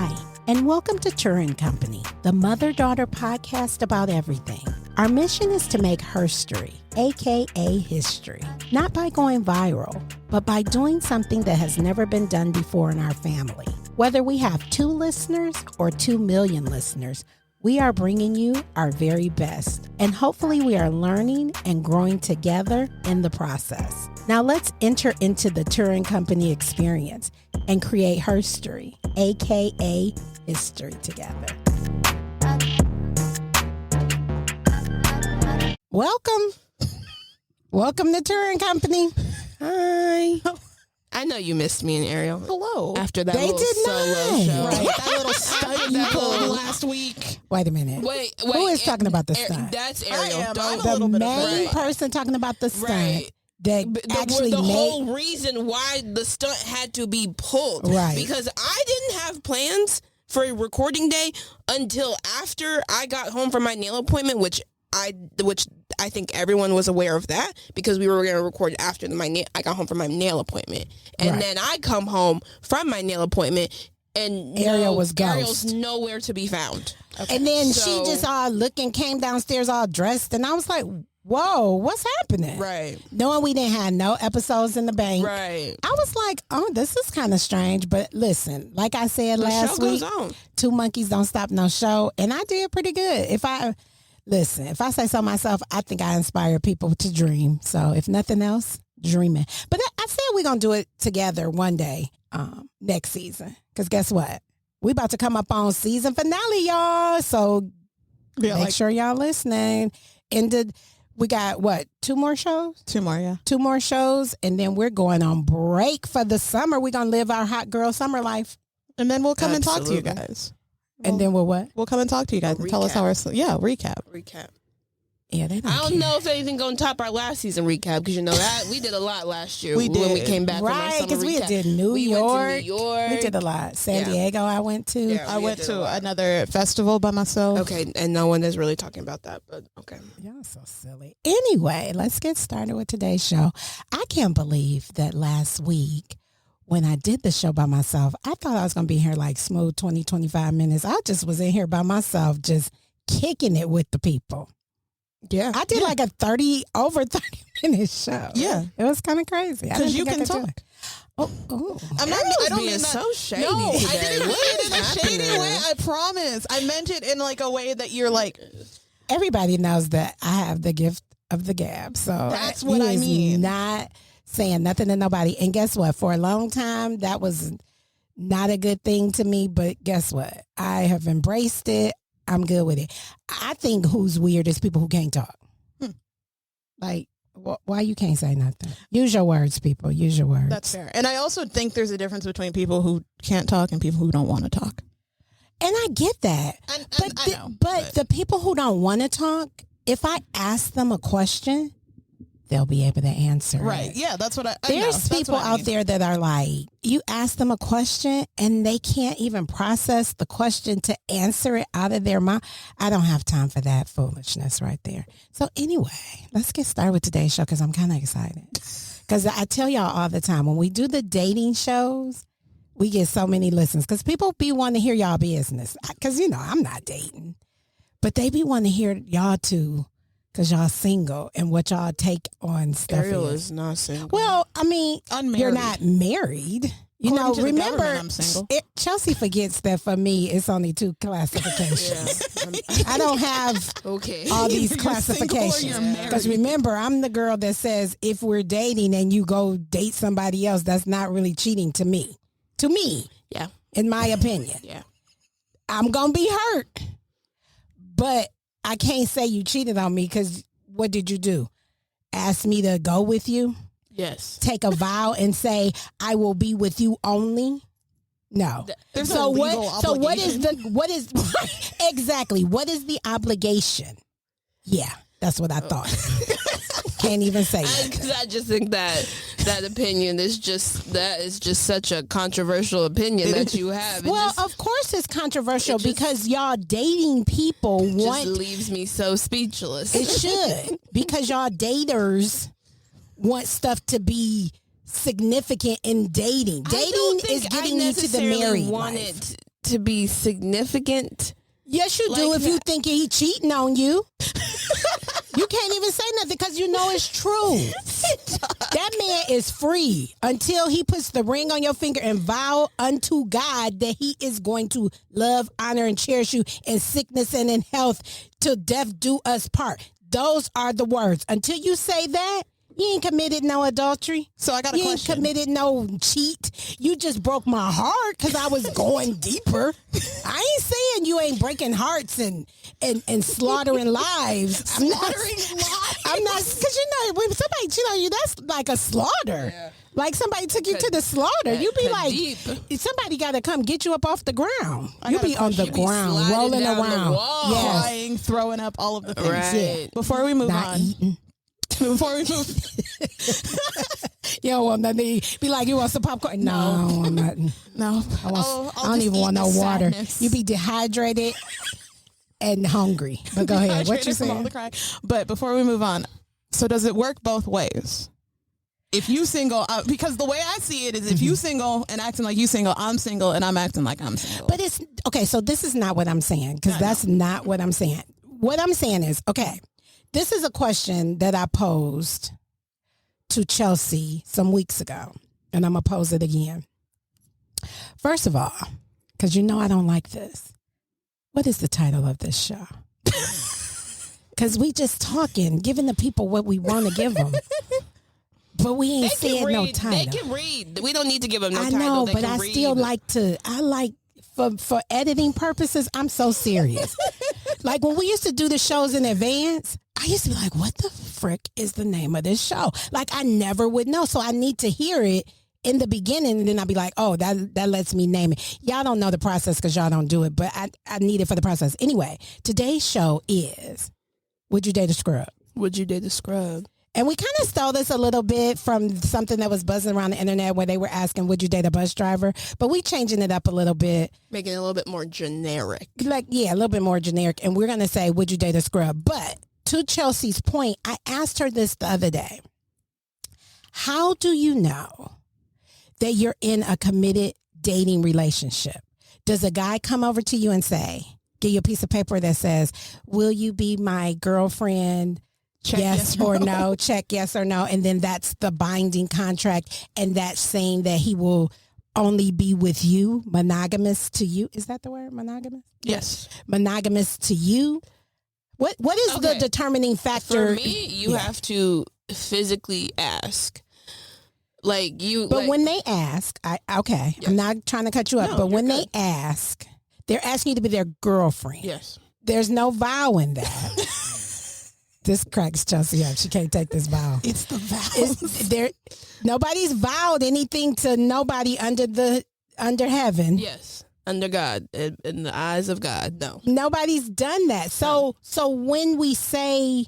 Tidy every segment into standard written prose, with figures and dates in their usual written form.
Hi, and welcome to Turra Company, the mother-daughter podcast about everything. Our mission is to make herstory, aka history, not by going viral, but by doing something that has never been done before in our family. Whether we have 2 listeners or 2 million listeners, we are bringing you our very best, and hopefully we are learning and growing together in the process. Now let's enter into the Turra Company experience and create herstory, aka history, together. Welcome to Turra Company. Hi. I know you missed me and Ariel. Hello. After that They little did solo not. show. Right, that little stunt you pulled last week. Wait a minute. Wait. Who is talking about the stunt? That's I Ariel. am. Don't. I'm a The little bit of main right. person talking about the stunt Right. that actually the made... whole reason why the stunt had to be pulled. Right. Because I didn't have plans for recording day until after I got home from my nail appointment, which I think everyone was aware of that because we were going to record after I got home from my nail appointment. And Right. then I come home from my nail appointment and Ariel was ghost. Ariel's nowhere to be found. And then So- she just all came downstairs all dressed, and I was like, whoa, what's happening? Right. Knowing we didn't have no episodes in the bank. Right. I was like, oh, this is kind of strange. But listen, like I said The last show week, goes on. 2 monkeys don't stop no show. And I did pretty good. If I say so myself, I think I inspire people to dream. So if nothing else, dreaming. But I said we're going to do it together one day next season. Because guess what? We about to come up on season finale, y'all. So make sure y'all listening. We got, 2 more shows? 2 more, yeah. 2 more shows, and then we're going on break for the summer. We're going to live our hot girl summer life. And then we'll come and talk to you Absolutely. guys. And then we'll what? We'll come and talk to you guys and tell us how recap. Yeah, they don't I don't care. know if anything going to top our last season recap because you know that we did a lot last year. We when we did. came back from our Right, summer because we recap. did New We York. went to New York. We did a lot. San Yeah. Diego I went to. Yeah. I we went did a to lot. another festival by myself. Okay, and no one is really talking about that, but okay. Y'all so silly. Anyway, let's get started with today's show. I can't believe that last week when I did the show by myself, I thought I was going to be here like smooth 20, 25 minutes. I just was in here by myself, just kicking it with the people. Yeah. I did like a over 30 minute show. Yeah. It was kind of crazy. Because you can talk. Oh. I'm not, Ariel's I don't being mean that. so shady No, today. I didn't mean What it is in a shady happening? way. I promise. I meant it in like a way that you're like, Everybody knows that I have the gift of the gab. So That's what I he is mean. not saying nothing to nobody. And guess what? For a long time, that was not a good thing to me. But guess what? I have embraced it. I'm good with it. I think who's weird is people who can't talk. Like, why you can't say nothing? Use your words, people. Use your words. that's fair. And I also think there's a difference between people who can't talk and people who don't want to talk. And I get that. And But, I know. but the people who don't want to talk, if I ask them a question, they'll be able to answer Right. it. Yeah, that's what I know. There's That's people what I out mean. there that are like, you ask them a question and they can't even process the question to answer it out of their mouth. I don't have time for that foolishness right there. So anyway, let's get started with today's show because I'm kind of excited. Because I tell y'all all the time, when we do the dating shows, we get so many listens because people be wanting to hear y'all business. Because, I'm not dating. But they be wanting to hear y'all too because y'all single and what y'all take on stuff Ariel is not single. well, I mean, Unmarried. you're not married. According to the Remember, government, I'm single. Chelsea forgets that for me, it's only 2 classifications. I don't have okay. all these You're single or classifications. you're married. Because remember, I'm the girl that says if we're dating and you go date somebody else, that's not really cheating to me. To me, Yeah. in my opinion. Yeah. I'm going to be hurt. But I can't say you cheated on me because what did you do? Ask me to go with you? Yes. Take a vow and say, I will be with you only? No. There's So no legal what is obligation. exactly, what is the obligation? Yeah, that's what I thought. Can't even say that. Because I just think that opinion is just such a controversial opinion that you have. It Well, just, of course it's controversial it just- because y'all dating people just want leaves me so speechless. it should because y'all daters want stuff to be significant in dating. I Dating don't is think getting I you to the necessarily married wanted life. to be significant. Yes, you do. If you think he cheating on you, you can't even say nothing because you know it's true. That man is free until he puts the ring on your finger and vow unto God that he is going to love, honor, and cherish you in sickness and in health till death do us part. Those are the words. Until you say that, you ain't committed no adultery. So I got a question. You ain't committed no cheat. You just broke my heart because I was going deeper. I ain't saying you ain't breaking hearts and slaughtering lives. I'm not, because you know, when somebody cheat on you, that's like a slaughter. Yeah. Like somebody took you to the slaughter. You be like, somebody got to come get you up off the ground. You be on the ground, rolling around. Yes. Crying, throwing up, all of the things. Right. Yeah. Before we move not on. Eating. Before we move, you don't want nothing. Be like, you want some popcorn? No, I don't want nothing. No, I don't even want no water. You be dehydrated and hungry. But go ahead. What you saying? But before we move on, so does it work both ways? If you single, because the way I see it is, if you single and acting like you single, I'm single and I'm acting like I'm single. But it's okay. So this is not what I'm saying, because that's not what I'm saying. What I'm saying is, okay. This is a question that I posed to Chelsi some weeks ago, and I'm going to pose it again. First of all, because you know I don't like this, what is the title of this show? Because we just talking, giving the people what we want to give them. But we ain't saying no title. They can read. We don't need to give them no title. I know, they but I read. still like to, for editing purposes, I'm so serious. Like when we used to do the shows in advance, I used to be like, what the frick is the name of this show? Like I never would know. So I need to hear it in the beginning, and then I'll be like, oh, that lets me name it. Y'all don't know the process because y'all don't do it, but I need it for the process. Anyway, today's show is, would you date a scrub? Would you date a scrub? And we kind of stole this a little bit from something that was buzzing around the internet where they were asking, would you date a bus driver? But we changing it up a little bit. Making it a little bit more generic. Like, yeah, a little bit more generic. And we're going to say, would you date a scrub? But to Chelsi's point, I asked her this the other day. How do you know that you're in a committed dating relationship? Does a guy come over to you and say, give you a piece of paper that says, will you be my girlfriend? Check yes or no. Check yes or no. And then that's the binding contract. And that's saying that he will only be with you, monogamous to you. Is that the word, monogamous? Yes. Monogamous to you. What is the determining factor? For me, you have to physically ask. Like you. But when they ask, yes. I'm not trying to cut you up, but when they ask, they're asking you to be their girlfriend. Yes. There's no vow in that. This cracks Chelsi up. She can't take this vow. It's the vow. Nobody's vowed anything to nobody under heaven. Yes, under God, in the eyes of God. No, nobody's done that. So when we say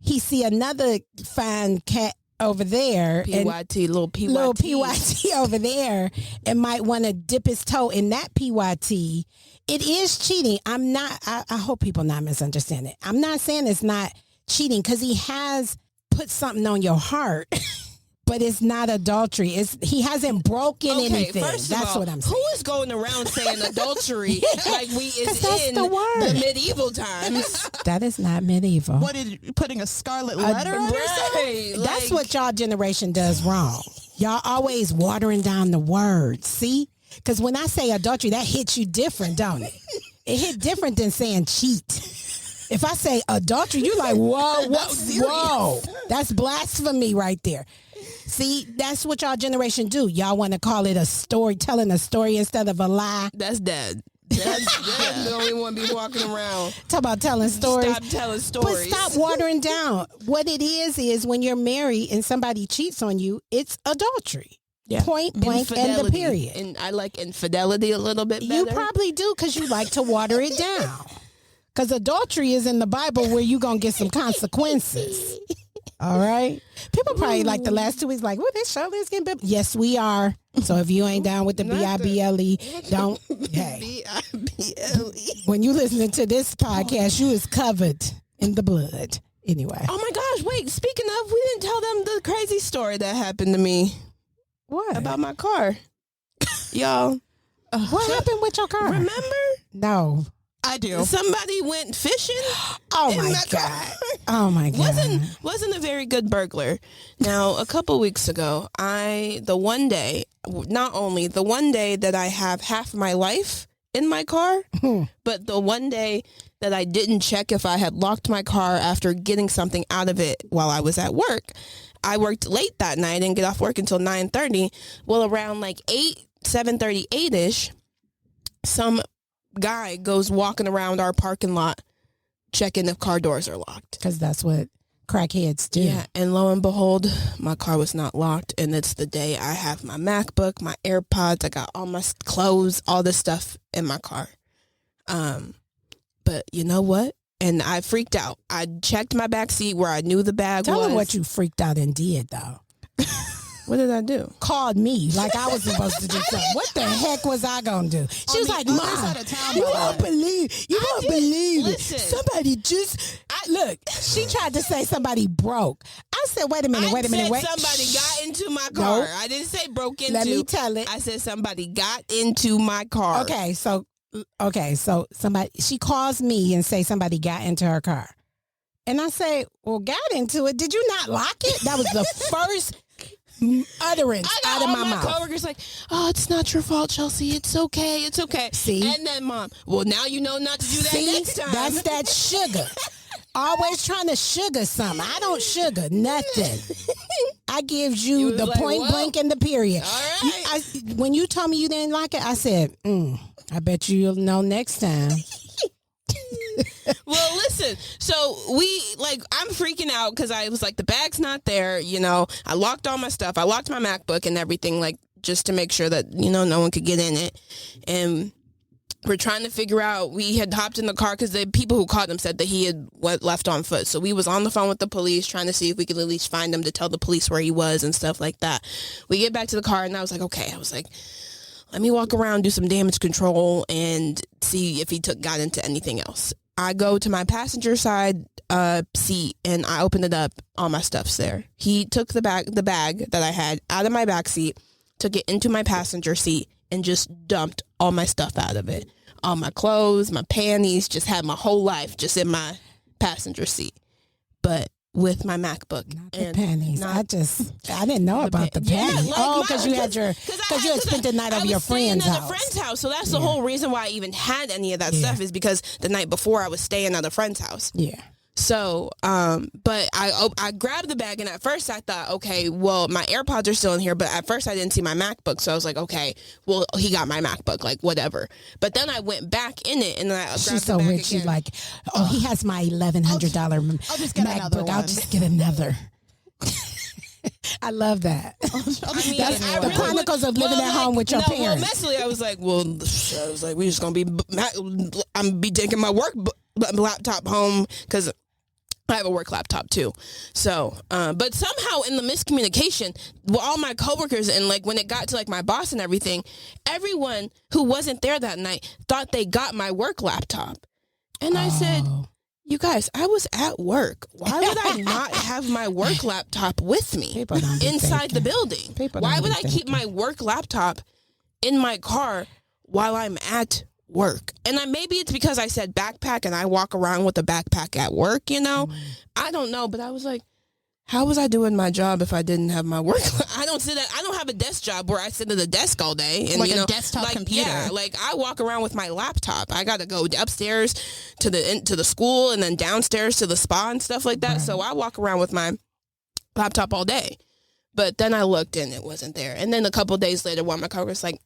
he see another fine cat over there, PYT, little PYT over there, and might want to dip his toe in that PYT, it is cheating. I hope people not misunderstand it. I'm not saying it's not cheating because he has put something on your heart, but it's not adultery. He hasn't broken anything. That's what I'm saying. Who is going around saying adultery like we is in the medieval times? That is not medieval. What is putting a scarlet letter on yourself? That's what y'all generation does wrong. Y'all always watering down the words. See? Because when I say adultery, that hits you different, don't it? It hit different than saying cheat. If I say adultery, you're like, whoa. That's blasphemy right there. See, that's what y'all generation do. Y'all want to call it a story, telling a story instead of a lie. That's dead. That's don't even want to be walking around. Talk about telling stories. Stop telling stories. But stop watering down. What it is when you're married and somebody cheats on you, it's adultery. Yeah. Point blank and the period. And I like infidelity a little bit better. You probably do because you like to water it down. Because adultery is in the Bible where you're going to get some consequences. All right? People probably like the last 2 weeks like, well, this show is getting biblical. Yes, we are. So if you ain't down with the B-I-B-L-E, don't. Hey. B-I-B-L-E. When you listening to this podcast, you is covered in the blood. Anyway. Oh, my gosh. Wait, speaking of, we didn't tell them the crazy story that happened to me. What? About my car. Y'all. What happened with your car? Remember? No. I do. Somebody went fishing. Oh my God. Oh my God. Wasn't a very good burglar. Now, a couple weeks ago, the one day that I have half my life in my car, but the one day that I didn't check if I had locked my car after getting something out of it while I was at work. I worked late that night. I didn't get off work until 9:30. Well, around like 7:30, 8-ish, some guy goes walking around our parking lot checking if car doors are locked. Because that's what crackheads do. Yeah, and lo and behold, my car was not locked, and it's the day I have my MacBook, my AirPods, I got all my clothes, all this stuff in my car. But you know what? And I freaked out. I checked my back seat where I knew the bag was. Tell them what you freaked out and did, though. What did I do? Called me like I was supposed to do something. What the heck was I gonna do? She was like, Mom, you won't believe Listen. it. Somebody just look. She tried to say somebody broke. I said, wait a minute. Somebody got into my car. Nope. I didn't say broke into. Let me tell it. I said somebody got into my car. Okay, so somebody, she calls me and say somebody got into her car. And I say, well, got into it. Did you not lock it? That was the first utterance out of my mouth. Coworkers like, oh, it's not your fault, Chelsi. It's okay. See? And then Mom, well, now you know not to do that next time. That's that sugar. Always trying to sugar something. I don't sugar nothing. I gives you the point blank and the period. All right. When you told me you didn't like it, I said, I bet you'll know next time. Well, listen, so I'm freaking out because I was like, the bag's not there, I locked all my stuff. I locked my MacBook and everything, like, just to make sure that, no one could get in it. And we're trying to figure out, we had hopped in the car because the people who caught him said that he had left on foot. So we was on the phone with the police trying to see if we could at least find him to tell the police where he was and stuff like that. We get back to the car and I was like, okay. I was like, let me walk around, do some damage control and see if he got into anything else. I go to my passenger side seat and I open it up. All my stuff's there. He took the bag that I had out of my back seat, took it into my passenger seat and just dumped all my stuff out of it. All my clothes, my panties, just had my whole life just in my passenger seat. But with my MacBook. Not the panties. I didn't know about the panties. Because you had spent the night over your friend's house. At a friend's house. So that's the whole reason why I even had any of that stuff is because the night before I was staying at a friend's house. Yeah. So, but I grabbed the bag and at first I thought, okay, well, my AirPods are still in here, but at first I didn't see my MacBook. So I was like, okay, well, he got my MacBook, like whatever. But then I went back in it and then I grabbed She's the so bag rich. again. She's like, oh, he has my $1,100 I'll just get another MacBook. one. I'll just get another. I love that. I mean, That's I the really chronicles of living at home with your parents. Well, mentally, I was like, we just gonna be, I'm be taking my work laptop home because I have a work laptop too. So, but somehow in the miscommunication, all my coworkers and like when it got to like my boss and everything, everyone who wasn't there that night thought they got my work laptop. And I said, you guys, I was at work. Why would I not have my work laptop with me inside the building? Why would I keep my work laptop in my car while I'm at work? And maybe it's because I said backpack and I walk around with a backpack at work, I don't know, but I was like, how was I doing my job if I didn't have my work? I don't have a desk job where I sit at a desk all day and like a desktop computer. Yeah, like I walk around with my laptop. I got to go upstairs to the school and then downstairs to the spa and stuff like that. Right. So I walk around with my laptop all day. But then I looked and it wasn't there. And then a couple of days later, one of my coworkers was like,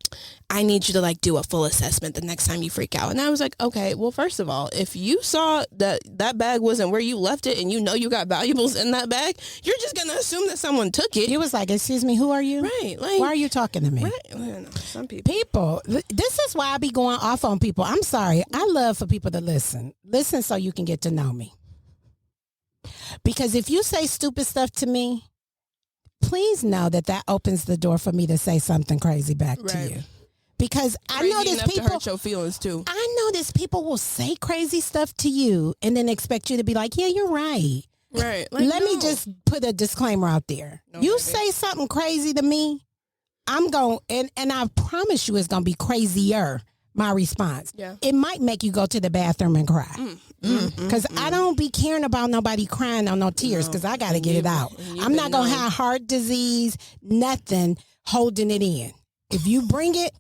I need you to like do a full assessment the next time you freak out. And I was like, okay, well, first of all, if you saw that bag wasn't where you left it and you got valuables in that bag, you're just going to assume that someone took it. You was like, excuse me, who are you? Right. Like, why are you talking to me? Right. I don't know, some people. People, this is why I be going off on people. I'm sorry. I love for people to listen. Listen so you can get to know me. Because if you say stupid stuff to me, please know that opens the door for me to say something crazy back to you. Because crazy I know this people to hurt your feelings too. I know this people will say crazy stuff to you and then expect you to be like, yeah, you're right. Right. Like, Let me just put a disclaimer out there. No, you say something crazy to me, I'm going, and I promise you it's going to be crazier, my response. Yeah. It might make you go to the bathroom and cry. Because I don't be caring about nobody crying on no tears because I got to get it out. I'm not going to have heart disease, nothing holding it in. If you bring it,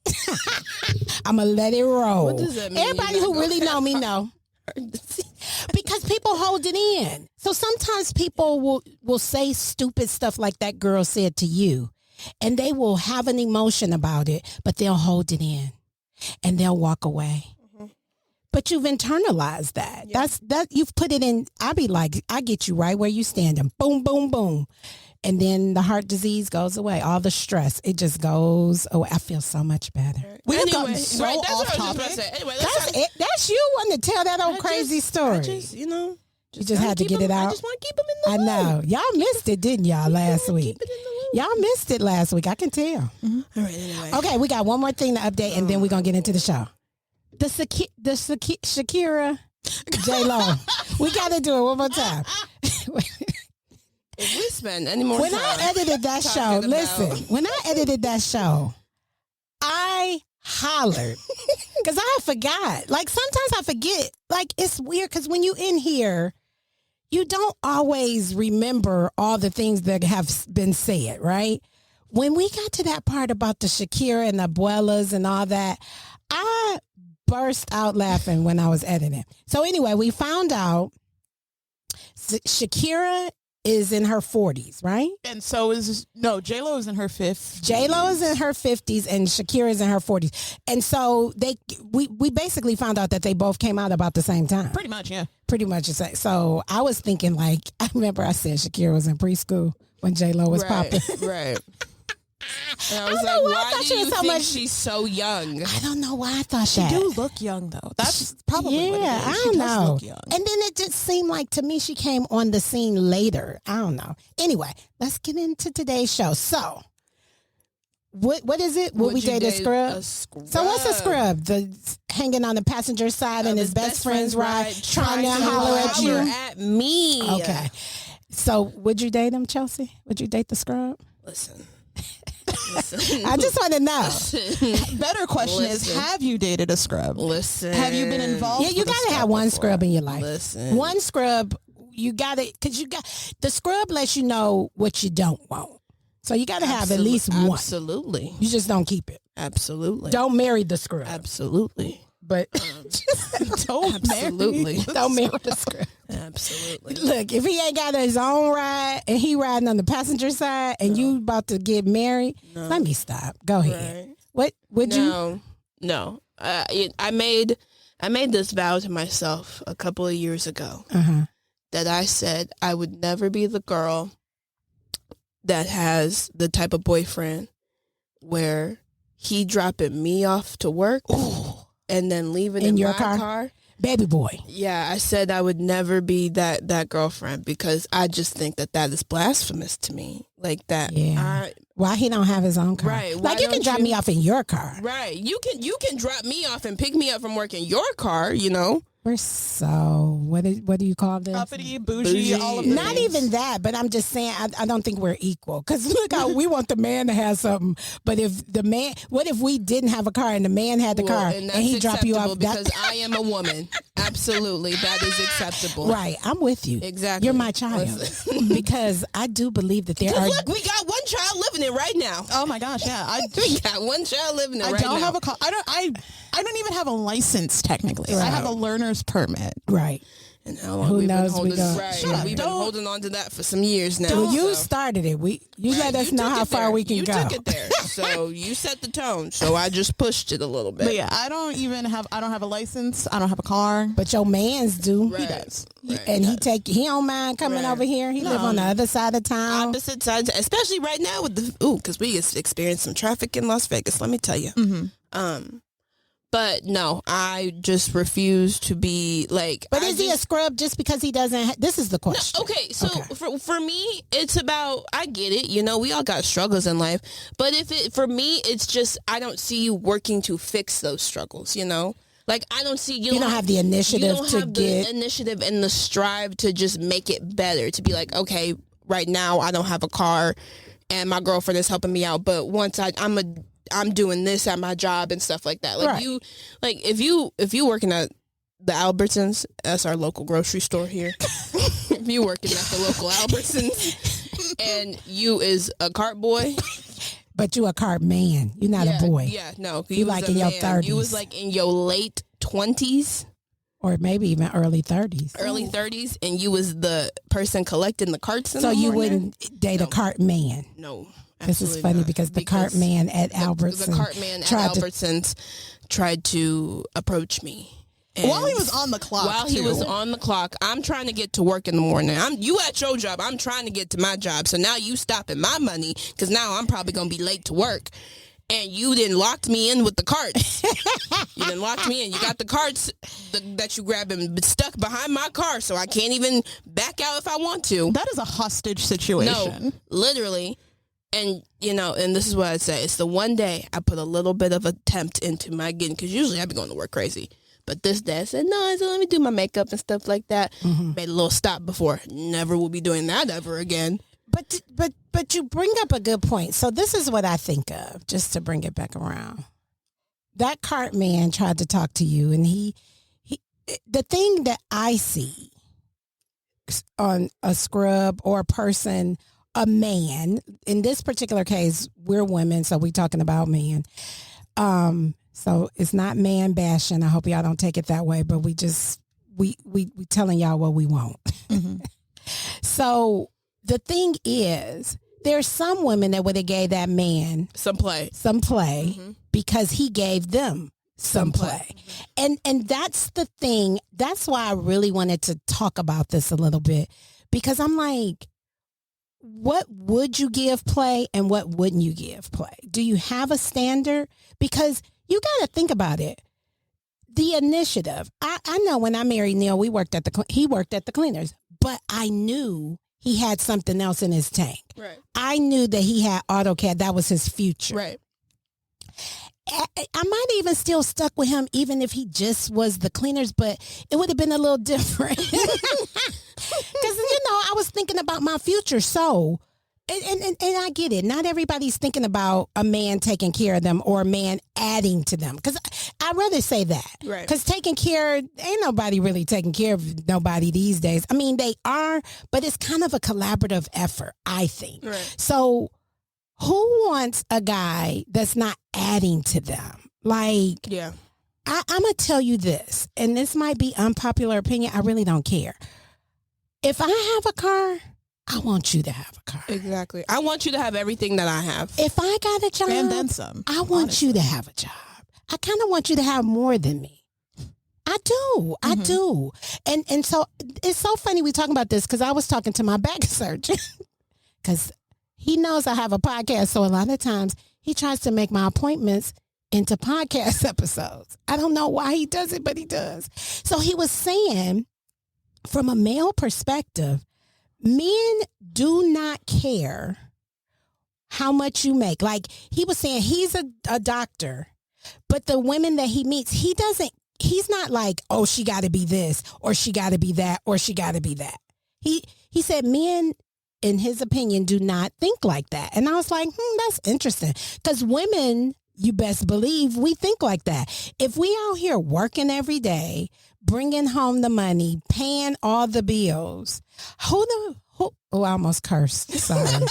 I'm going to let it roll. What does that mean? Everybody who really know me know. Because people hold it in. So sometimes people will say stupid stuff like that girl said to you. And they will have an emotion about it, but they'll hold it in. And they'll walk away. But you've internalized that. Yeah. That you've put it in. I be like, I get you right where you standing. Boom, boom, boom. And then the heart disease goes away. All the stress, it just goes away. I feel so much better. We have gotten so off topic. Anyway, that's you wanting to tell that old crazy story. You just had to get it out. I just want to keep them in the loop. I know. Y'all missed it, didn't y'all, last week? Y'all missed it last week. I can tell. All right, anyway. Okay, we got one more thing to update, and then we're going to get into the show. The Shakira, J-Lo. We got to do it one more time. If we spend any more when time I edited that show, when I edited that show, I hollered because I forgot. Like, sometimes I forget. Like, it's weird because when you in here, you don't always remember all the things that have been said, right? When we got to that part about the Shakira and the abuelas and all that, I burst out laughing when I was editing. So anyway, we found out Shakira is in her 40s, right? And so J-Lo is in her 50s. J-Lo is in her 50s and Shakira is in her 40s. And so we basically found out that they both came out about the same time. Pretty much, yeah. Pretty much the same. So I was thinking, like, I remember I said Shakira was in preschool when J-Lo was popping. Right. And I was like, why do you think she's so young? I don't know why I thought she that. She do look young, though. That's probably what it is. I don't know. Look young. And then it just seemed like, to me, she came on the scene later. I don't know. Anyway, let's get into today's show. So, what is it? Would we date a scrub? So what's a scrub? The hanging on the passenger side and his best friend's ride, trying to holler at you? At me. Okay. So would you date him, Chelsi? Would you date the scrub? Listen. I just want to know. Better question is, have you dated a scrub? Listen. Have you been involved? Yeah, you got to have one scrub in your life. Listen. One scrub, you got to, because the scrub lets you know what you don't want. So you got to have at least one. Absolutely. You just don't keep it. Absolutely. Don't marry the scrub. Absolutely. But don't marry the scrub. Absolutely. Look, if he ain't got his own ride and he riding on the passenger side and you about to get married, let me stop. Go ahead. Right. What would you? No. I made this vow to myself a couple of years ago that I said I would never be the girl that has the type of boyfriend where he dropping me off to work. Ooh. And then leaving in your car. Baby boy. Yeah, I said I would never be that girlfriend because I just think that is blasphemous to me. Like that. Yeah. Why he don't have his own car? Right. Like you can drop me off in your car. Right. You can drop me off and pick me up from work in your car, you know. We're so, what do you call this? Uppity, bougie, all of the Not things. even that, but I'm just saying, I don't think we're equal. Because look how we want the man to have something. But if the man, what if we didn't have a car and the man had the car and he dropped you off? Because I am a woman. Absolutely. That is acceptable. Right. I'm with you. Exactly. You're my child. Because I do believe that there are. Look, we got one child living it right now. Oh my gosh, yeah. We got one child living it right now. I don't have a car. I don't even have a license technically. Right. I have a learner's permit. Right. And how long Who we've knows? been holding, we've been holding on to that for some years now. Well, you started it. You let us know how far we can go. You took it there. So you set the tone. So I just pushed it a little bit. But yeah, I don't have a license. I don't have a car. But your man's do. Right. He does. Right. And he don't mind coming over here. He live on the other side of town. Opposite sides, especially right now with because we experienced some traffic in Las Vegas, let me tell you. Mm-hmm. But no, I just refuse to be like. But is he a scrub just because he doesn't? This is the question. No, okay, so for me, it's about. I get it. You know, we all got struggles in life. But for me, it's just I don't see you working to fix those struggles. You know, like I don't see you. Don't have the initiative the initiative and the strive to just make it better. To be like, okay, right now I don't have a car. and my girlfriend is helping me out. But once I'm doing this at my job and stuff like that. Like Right. if you working at the Albertsons, that's our local grocery store here. If you working at the local Albertsons and you is a cart boy, But you a cart man. You're not a boy. Yeah, no. You was like a in your man. 30s. You was like in your late 20s. Or maybe even early 30s. Early 30s, and you was the person collecting the carts in So the you morning? wouldn't date a cart man. No. This is absolutely funny not. because the cart man at Albertsons The cart man at Albertsons tried to approach me. And While he was on the clock. While he was on the clock, I'm trying to get to work in the morning. You at your job. I'm trying to get to my job. So now you stopping my money because now I'm probably going to be late to work. And you didn't lock me in with the carts. You didn't lock me in. You got the carts that you grabbed and stuck behind my car, so I can't even back out if I want to. That is a hostage situation. No, literally. And, and this is what I'd say. It's the one day I put a little bit of attempt into my getting, because usually I'd be going to work crazy. But this day I said, no, I said, let me do my makeup and stuff like that. Mm-hmm. Made a little stop before. Never will be doing that ever again. But you bring up a good point. So this is what I think of, just to bring it back around. That cart man tried to talk to you, and he the thing that I see on a scrub or a person, a man, in this particular case, we're women, so we're talking about men. So it's not man bashing. I hope y'all don't take it that way, but we telling y'all what we want. Mm-hmm. So the thing is, there's some women that would have gave that man some play mm-hmm. because he gave them some play. And that's the thing. That's why I really wanted to talk about this a little bit, because I'm like, what would you give play and what wouldn't you give play? Do you have a standard? Because you got to think about it. The initiative. I know when I married Neil, he worked at the cleaners, but I knew he had something else in his tank. Right. I knew that he had AutoCAD. That was his future. Right. I might even still stuck with him even if he just was the cleaners, but it would have been a little different. Because, I was thinking about my future. So, and I get it. Not everybody's thinking about a man taking care of them or a man adding to them. Because I'd rather say that. Right. Because taking care, ain't nobody really taking care of nobody these days. I mean, they are, but it's kind of a collaborative effort, I think. Right. So who wants a guy that's not adding to them? Like, yeah. I'm going to tell you this, and this might be unpopular opinion. I really don't care. If I have a car, I want you to have a car. Exactly. I want you to have everything that I have. If I got a job, and then some, I want you to have a job. I kind of want you to have more than me. I do. I do. And so it's so funny we talking about this, because I was talking to my back surgeon, because he knows I have a podcast. So a lot of times he tries to make my appointments into podcast episodes. I don't know why he does it, but he does. So he was saying, from a male perspective, men do not care how much you make. Like he was saying, he's a doctor, but the women that he meets, he's not like, oh, she got to be this, or she got to be that, or she got to be that. He said men, in his opinion, do not think like that. And I was like, that's interesting. Because women, you best believe, we think like that. If we out here working every day, bringing home the money, paying all the bills, I almost cursed. Sorry.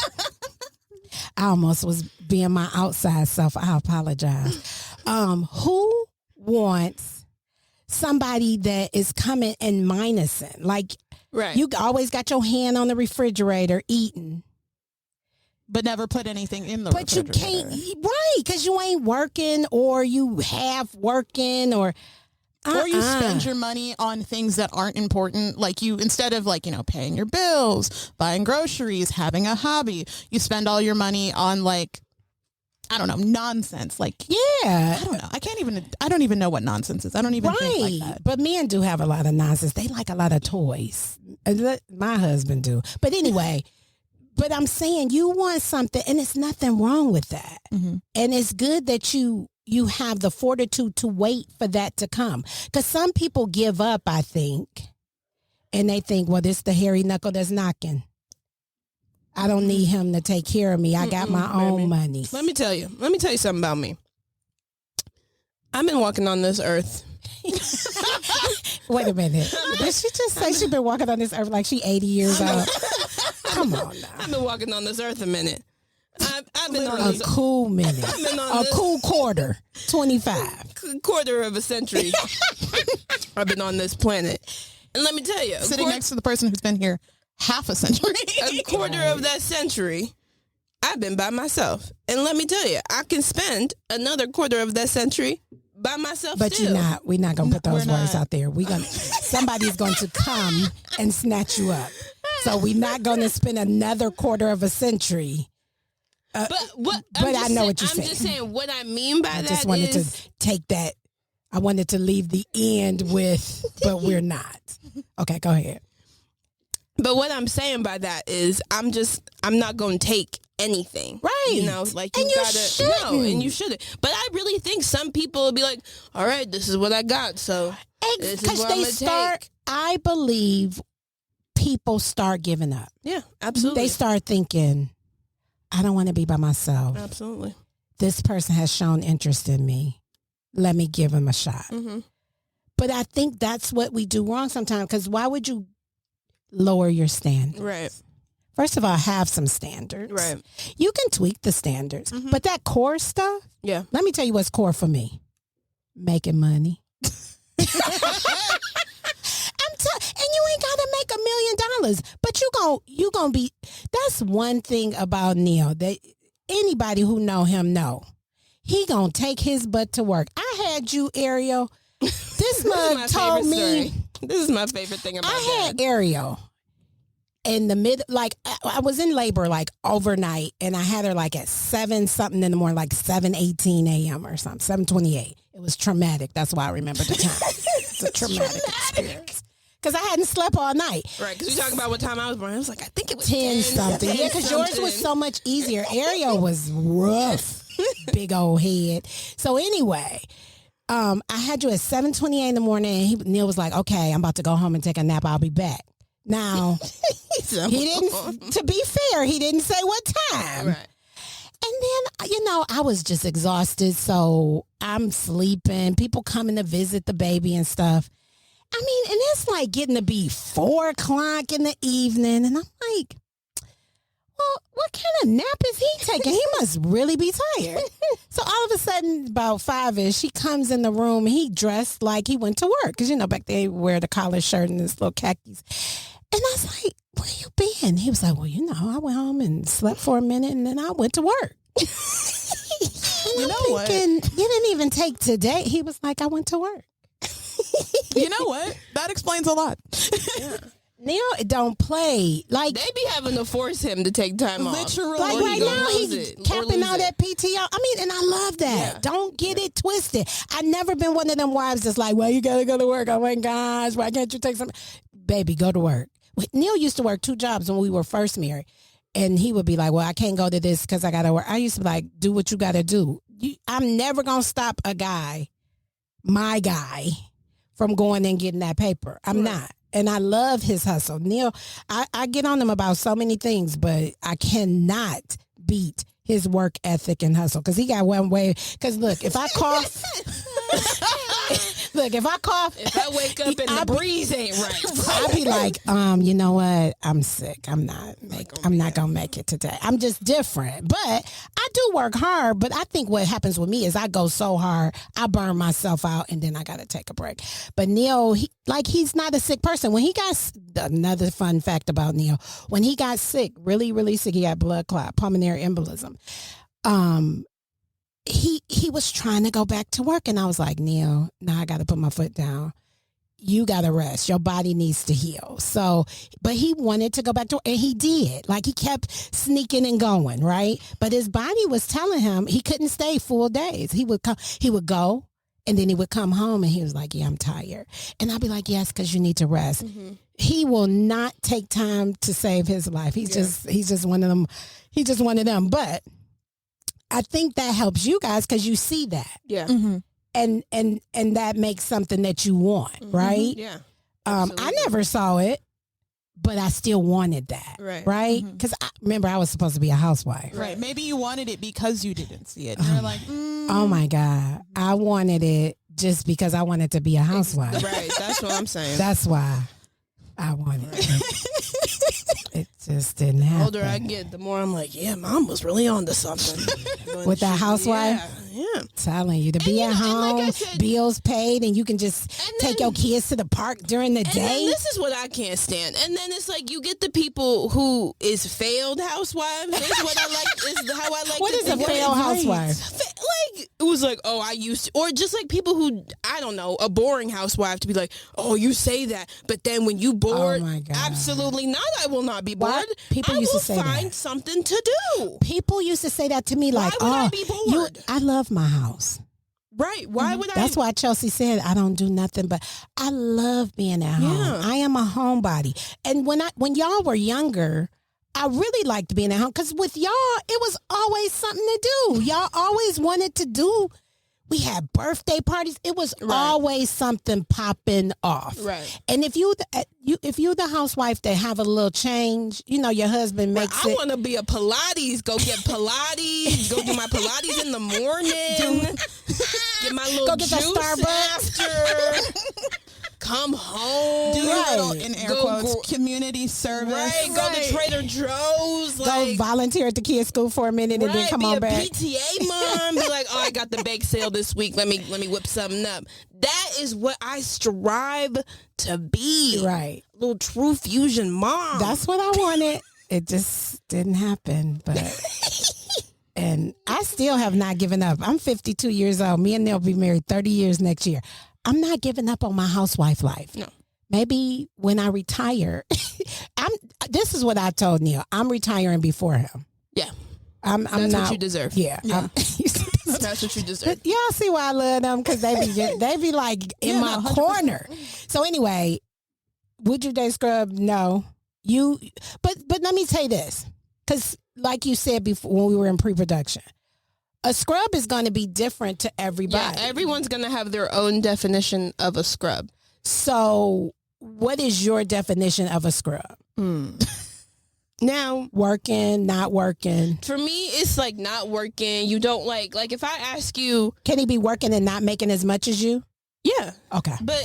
I almost was being my outside self. I apologize. Who wants somebody that is coming and minusing? Like, right. You always got your hand on the refrigerator eating. But never put anything in the refrigerator. But you can't, right, because you ain't working, or you half working, or you spend your money on things that aren't important. Like you, instead of paying your bills, buying groceries, having a hobby, you spend all your money on I don't know, nonsense. Yeah. I don't know. I don't even know what nonsense is. I don't even think like that. But men do have a lot of nonsense. They like a lot of toys. My husband do. But anyway, but I'm saying you want something, and it's nothing wrong with that. Mm-hmm. And it's good that you have the fortitude to wait for that to come. Because some people give up, I think, and they think, well, this is the hairy knuckle that's knocking. I don't need him to take care of me. I got my own money. Let me tell you something about me. I've been walking on this earth. Wait a minute. Did she just say she's been walking on this earth like she 80 years old? Come on now. I've been walking on this earth a minute. I've been on a this cool minute. A cool quarter. 25. Quarter of a century. I've been on this planet. And let me tell you. Sitting next to the person who's been here half a century. A quarter of that century, I've been by myself. And let me tell you, I can spend another quarter of that century by myself. But still. we're not gonna put those words out there. Somebody's going to come and snatch you up. So we're not gonna spend another quarter of a century. But I know what you're saying. I'm just saying what I mean by that is. I just wanted to take that. I wanted to leave the end with, but we're not. Okay, go ahead. But what I'm saying by that is I'm not going to take anything. Right. You know, like you gotta, no, and you shouldn't. But I really think some people will be like, all right, this is what I got. So this is what I'm going to take. I believe people start giving up. Yeah, absolutely. They start thinking, I don't want to be by myself. Absolutely. This person has shown interest in me. Let me give him a shot. Mm-hmm. But I think that's what we do wrong sometimes, because why would you lower your standards? Right. First of all, have some standards. Right. You can tweak the standards. Mm-hmm. But that core stuff, yeah. Let me tell you what's core for me. Making money. And you ain't gotta make $1 million, but you gonna be. That's one thing about Neil that anybody who know him know. He gonna take his butt to work. I had you, Ariel. This mug told me. This is my favorite thing about I had Ariel in the I was in labor like overnight, and I had her like at 7 something in the morning, like 7:18 a.m. or something, 7:28. It was traumatic. That's why I remember the time. It's a traumatic experience. Because I hadn't slept all night. Right, because we talking about what time I was born. I was like, I think it was 10 something. Yeah, because yours was so much easier. Ariel was rough. Big old head. So anyway, I had you at 7:28 in the morning, and Neil was like, okay, I'm about to go home and take a nap. I'll be back. Now, he didn't, to be fair, he didn't say what time. Right. And then, I was just exhausted, so I'm sleeping. People coming to visit the baby and stuff. I mean, and it's like getting to be 4 o'clock in the evening, and I'm like, well, what kind of nap is he taking? He must really be tired. So all of a sudden, about 5-ish, he comes in the room, and he dressed like he went to work. Because, back then, he wear the collar shirt and his little khakis. And I was like, where you been? He was like, well, I went home and slept for a minute, and then I went to work. What? You didn't even take today. He was like, I went to work. You know what? That explains a lot. Yeah. Neil don't play. Like, they be having to force him to take time off. Literally. Like right now, he's capping out at PTO. I mean, and I love that. Yeah. Don't get it twisted. I've never been one of them wives that's like, well, you got to go to work. Oh, my gosh. Why can't you take some? Baby, go to work. Neil used to work 2 jobs when we were first married. And he would be like, well, I can't go to this because I got to work. I used to be like, do what you got to do. I'm never going to stop a guy, my guy, from going and getting that paper. I'm not. And I love his hustle. Neil, I get on him about so many things, but I cannot beat his work ethic and hustle. Because he got one way. Because look, if I cough... Look, if I wake up and the breeze ain't right, I'll be like, you know what? I'm sick. I'm not gonna make it today. I'm just different. But I do work hard. But I think what happens with me is I go so hard, I burn myself out, and then I gotta take a break. But Neil, he's not a sick person. When he got, another fun fact about Neil, when he got sick, really, really sick, he had blood clot, pulmonary embolism. He was trying to go back to work, and I was like, Neil, now I got to put my foot down. You got to rest. Your body needs to heal. So, but he wanted to go back to work, and he did. Like, he kept sneaking and going, right? But his body was telling him he couldn't stay full days. He would go, and then he would come home, and he was like, yeah, I'm tired. And I'd be like, yes, because you need to rest. Mm-hmm. He will not take time to save his life. He's just one of them. He's just one of them. But I think that helps you guys because you see that. Yeah. Mm-hmm. And that makes something that you want, right? Yeah. I never saw it, but I still wanted that. Right? Because remember, I was supposed to be a housewife. Right. Maybe you wanted it because you didn't see it. You're like, oh my God. I wanted it just because I wanted to be a housewife. Right. That's what I'm saying. That's why I wanted it. It just didn't happen. The older I get, the more I'm like, yeah, mom was really on to something. With that housewife? Yeah. Telling you to be at home, like said, bills paid, and you can just take your kids to the park during the day. This is what I can't stand. And then it's like you get the people who is failed housewives. That's what I like. Is how I like. What is a failed housewife? Like it was like, oh, I used to, or just like people who I don't know, a boring housewife to be like, oh, you say that, but then when you bored, absolutely not. I will not be bored. What? People used to say that. I will find something to do. People used to say that to me, like, why would I be bored? I love my house. Right. Why would I? That's why Chelsi said I don't do nothing, but I love being at home. I am a homebody. And when y'all were younger, I really liked being at home because with y'all, it was always something to do. Y'all always wanted to do. We had birthday parties. It was always something popping off. Right. And if you the housewife that have a little change, your husband makes it. I want to be a Pilates. Go get Pilates. Go do my Pilates in the morning. Get my little go get juice the Starbucks after. Come home. Do your little, in air quotes, community service. Right. Go to Trader Joe's. Go volunteer at the kids' school for a minute and then come on back. Be a PTA mom. Be like, oh, I got the bake sale this week. Let me whip something up. That is what I strive to be. Right. Little true fusion mom. That's what I wanted. It just didn't happen. But and I still have not given up. I'm 52 years old. Me and Neil will be married 30 years next year. I'm not giving up on my housewife life. No. Maybe when I retire, this is what I told Neil. I'm retiring before him. Yeah. I'm That's not, what you deserve. Yeah. That's what you deserve. But y'all see why I love them because they be like in my corner. So anyway, would you date scrub? No. But let me say this, because like you said before when we were in pre-production, a scrub is going to be different to everybody. Yeah, everyone's going to have their own definition of a scrub. So what is your definition of a scrub? Now, working, not working. For me, it's like not working. You don't like if I ask you, can he be working and not making as much as you? Yeah. Okay. But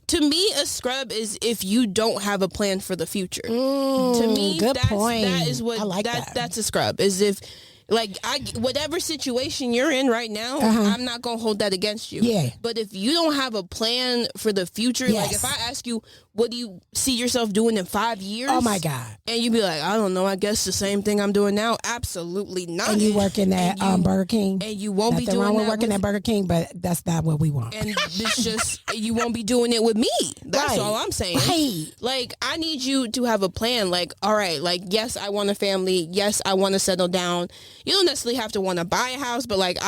to me, a scrub is if you don't have a plan for the future. To me, good point. That is what I like that. That's a scrub. Is if whatever situation you're in right now, I'm not gonna hold that against you. Yeah. But if you don't have a plan for the future, like if I ask you, what do you see yourself doing in 5 years? Oh my God. And you be like, I don't know. I guess the same thing I'm doing now. Absolutely not. And you working at Burger King. And you won't be doing wrong with that working at Burger King, but that's not what we want. And it's just you won't be doing it with me. That's all I'm saying. Right. Like I need you to have a plan. Like, all right, like yes, I want a family. Yes, I want to settle down. You don't necessarily have to want to buy a house, but like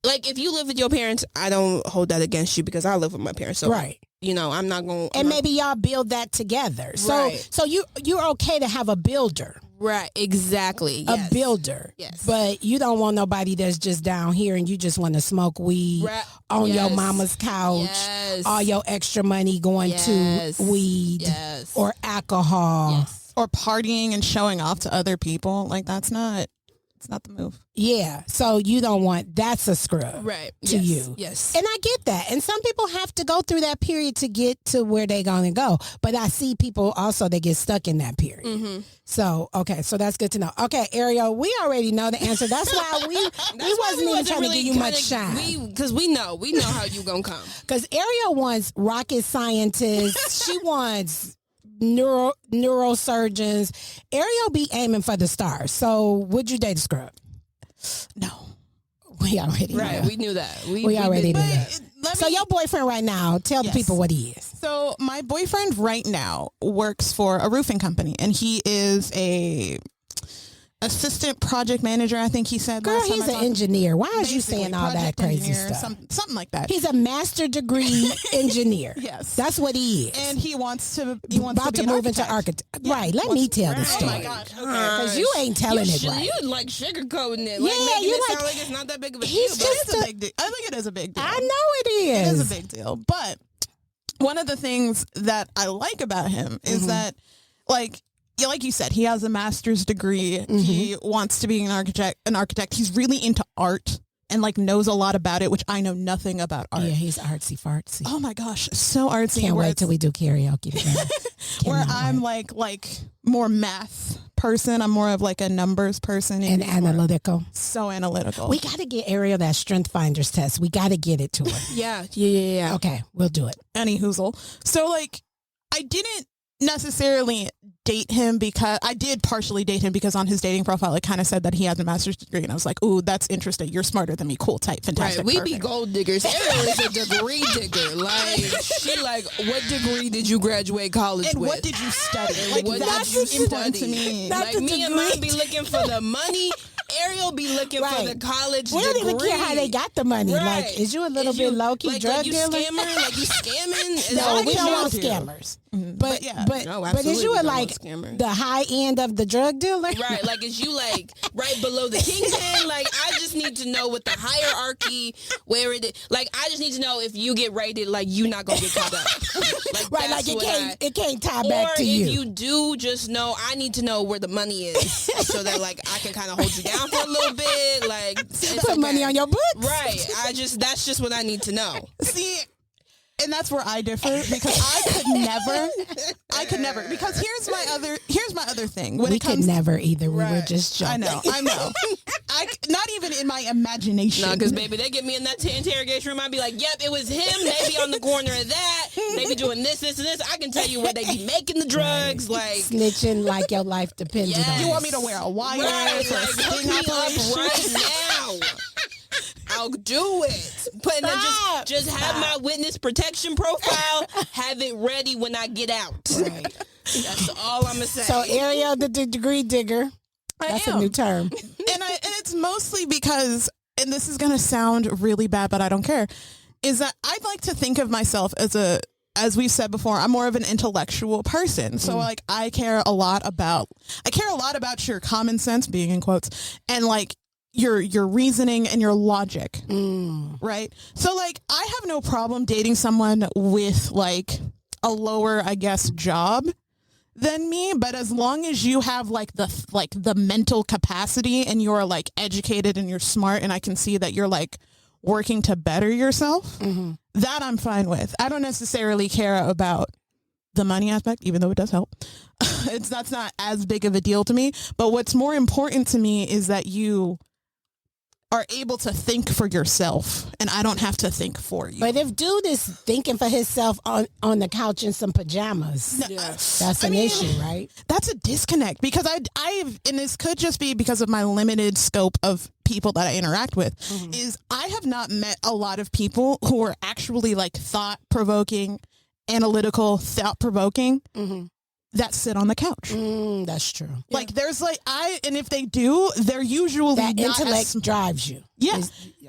if you live with your parents, I don't hold that against you because I live with my parents. So right. I'm not going to. And maybe y'all build that together. So you're okay to have a builder. Right, exactly. Yes. A builder. Yes. But you don't want nobody that's just down here and you just want to smoke weed on your mama's couch. Yes. All your extra money going to weed or alcohol. Yes. Or partying and showing off to other people. Like it's not the move. Yeah. So you don't want, that's a scrub. Right. To you. Yes. And I get that. And some people have to go through that period to get to where they're going to go. But I see people also that get stuck in that period. Mm-hmm. So, okay. So that's good to know. Okay, Ariel, we already know the answer. That's why we wasn't even trying to give you much shine. Because we know how you going to come. Because Ariel wants rocket scientists. She wants neurosurgeons. Ariel be aiming for the stars. So would you date a scrub? No. We already right. Knew. We knew that. We already knew that. So your boyfriend right now, tell the people what he is. So my boyfriend right now works for a roofing company, and he is a assistant project manager, I think he said. Girl, he's an engineer. Why is you saying all that crazy stuff? Something like that. He's a master degree engineer. Yes. That's what he is. And he wants to move into architect. Yeah. Right. Let me tell the story. Oh my gosh. Because you ain't telling it right. You like sugarcoating it. Like making it sound like it's not that big of a deal. It's a big deal. I think it is a big deal. I know it is. It is a big deal. But one of the things that I like about him is that, like you said, he has a master's degree. He wants to be an architect. He's really into art and like knows a lot about it, which I know nothing about art. Yeah, he's artsy fartsy. Oh my gosh, so artsy. Can't wait till we do karaoke together. Where I'm like more math person. I'm more of like a numbers person. And analytical. So analytical. We got to get Ariel that strength finders test. We got to get it to her. Yeah. Okay, we'll do it. Any hoozle. So like, I didn't necessarily date him because I did partially date him because on his dating profile it kind of said that he has a master's degree, and I was like, ooh, that's interesting. You're smarter than me. Cool, tight, fantastic. Right, we perfect. be gold diggers. Ariel is a degree digger. Like, she like, what degree did you graduate college and with? what did you study? And Like, what that's did you important study? to me. Like, me and mine be looking for the money. Ariel be looking for the college We degree. don't even care how they got the money. Right. Like, is you a little bit low-key drug you dealer? Scammer? Like, you scamming? Is that No, what we you don't want do? scammers. But yeah. No, but is absolutely you we a don't like want scammers. the high end of the drug dealer? Right, like, is you like right below the kingpin? Like, I just need to know what the hierarchy, where it is. Like, I just need to know if you get raided, like, you not gonna get caught up. Like, Right, like that's what it can't tie or back to if you. you do, just know I need to know where the money is, so that like I can kind of hold you down for a little bit. Like, it's Put money okay. on your books. Right. That's just what I need to know. See, and that's where I differ because I could never because here's my other thing. When We it comes could never either. We were Right. just joking. I know. Not even in my imagination. No, because baby, they get me in that interrogation room. I'd be like, yep, it was him. They be on the corner of that. They be doing this, and this. I can tell you where they be making the drugs. Like, Snitching like your life depended on You it. want me to wear a wire right, for a like, hook sting me up operation? right now. I'll do it. But then just have my witness protection profile. Have it ready when I get out. Right. That's all I'm gonna say. So Ariel, the degree digger. That's a new term. And it's mostly because, and this is going to sound really bad, but I don't care, is that I'd like to think of myself as we've said before, I'm more of an intellectual person. So like I care a lot about your common sense, being in quotes, and like your reasoning and your logic. Right? So like I have no problem dating someone with like a lower, I guess, job than me, but as long as you have like the mental capacity and you're like educated and you're smart and I can see that you're like working to better yourself, that I'm fine with. I don't necessarily care about the money aspect, even though it does help. That's not as big of a deal to me, but what's more important to me is that you are able to think for yourself and I don't have to think for you. But if dude is thinking for himself on the couch in some pajamas, that's an issue, right? That's a disconnect because and this could just be because of my limited scope of people that I interact with, is I have not met a lot of people who are actually like thought-provoking, analytical, thought-provoking, that sit on the couch. That's true. Like there's like and if they do, they're usually That not intellect drives you. Yeah.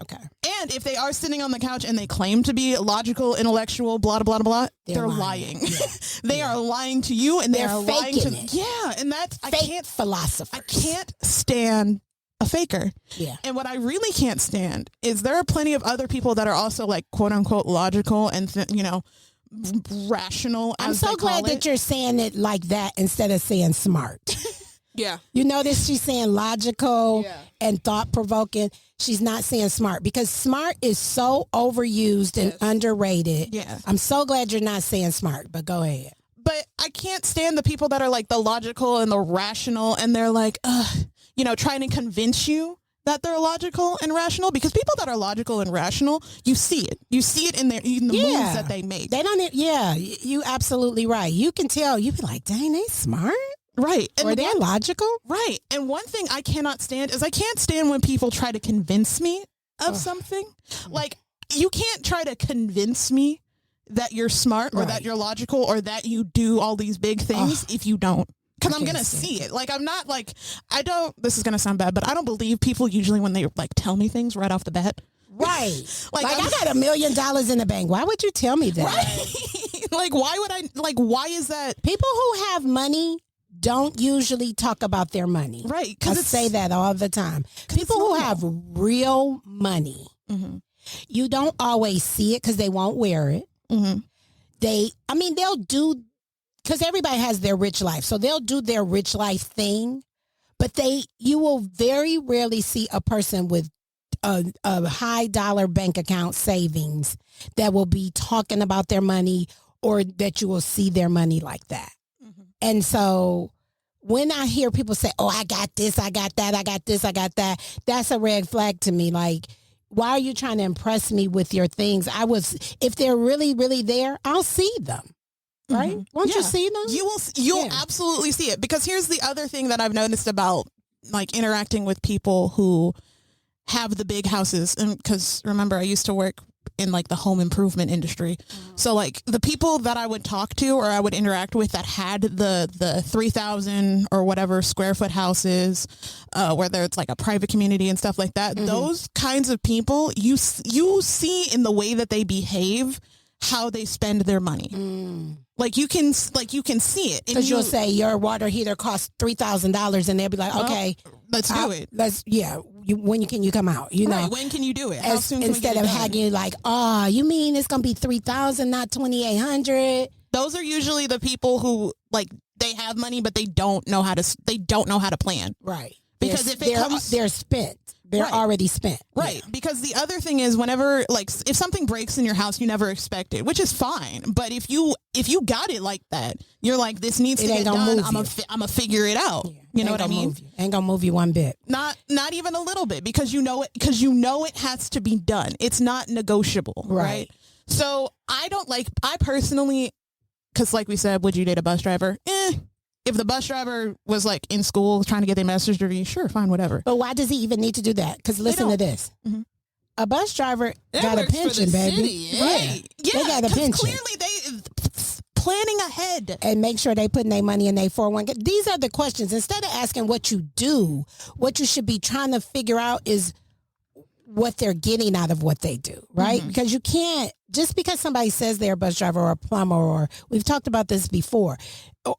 Okay. And if they are sitting on the couch and they claim to be logical, intellectual, blah, blah, blah, blah, they're lying. Yeah. They are lying to you and They're they are lying to faking it. Yeah, and that's Fake philosophers. I can't stand a faker. Yeah. And what I really can't stand is there are plenty of other people that are also like quote unquote logical and rational. I'm so glad that you're saying it like that instead of saying smart. Yeah. You notice she's saying logical and thought-provoking. She's not saying smart because smart is so overused and underrated. Yeah. I'm so glad you're not saying smart, but go ahead. But I can't stand the people that are like the logical and the rational and they're like, trying to convince you that they're logical and rational, because people that are logical and rational, you see it. You see it in the moves that they make. They don't, you absolutely right. You can tell, you be like, dang, they smart. Right. And or they're logical. Right. And one thing I cannot stand is I can't stand when people try to convince me of something. Like, you can't try to convince me that you're smart or that you're logical or that you do all these big things if you don't. Because I'm going to see it. Like, I'm not like, this is going to sound bad, but I don't believe people usually when they like tell me things right off the bat. Right. like I got $1 million in the bank. Why would you tell me that? Right. Why is that? People who have money don't usually talk about their money. Right. I say that all the time. People who have real money, you don't always see it because they won't wear it. they'll do, because everybody has their rich life. So they'll do their rich life thing, but you will very rarely see a person with a high dollar bank account savings that will be talking about their money, or that you will see their money like that. Mm-hmm. And so when I hear people say, oh, I got this, I got that, I got this, I got that, that's a red flag to me. Like, why are you trying to impress me with your things? If they're really, really there, I'll see them. Right? Mm-hmm. Won't you see them? You'll absolutely see it. Because here's the other thing that I've noticed about like interacting with people who have the big houses. And because remember, I used to work in like the home improvement industry. Mm-hmm. So like the people that I would talk to or I would interact with that had the 3,000 or whatever square foot houses, whether it's like a private community and stuff like that, mm-hmm. those kinds of people, you see in the way that they behave how they spend their money. Mm. Like you can see it. Because you'll say your water heater costs $3,000 and they'll be like, okay, let's do it. When can you come out? You know, when can you do it? How soon can instead we get of having like, oh, you mean it's gonna be $3,000, not $2,800? Those are usually the people who like they have money, but they don't know how to plan. Right. Because they're spent. They're already spent. Right. Yeah. Because the other thing is whenever, like, if something breaks in your house, you never expect it, which is fine. But if you got it like that, you're like, this needs to get done. I'm going to figure it out. Yeah. You know what I mean? Ain't going to move you one bit. Not even a little bit, because you know it has to be done. It's not negotiable. Right. So I personally, because like we said, would you date a bus driver? If the bus driver was like in school trying to get their master's degree, sure, fine, whatever. But why does he even need to do that? Because listen to this. Mm-hmm. A bus driver got a pension, baby. City, right? Yeah, they got a pension. Clearly they planning ahead. And make sure they putting their money in their 401k. These are the questions. Instead of asking what you do, what you should be trying to figure out is what they're getting out of what they do, right? Mm-hmm. Because you can't, just because somebody says they're a bus driver or a plumber, or we've talked about this before,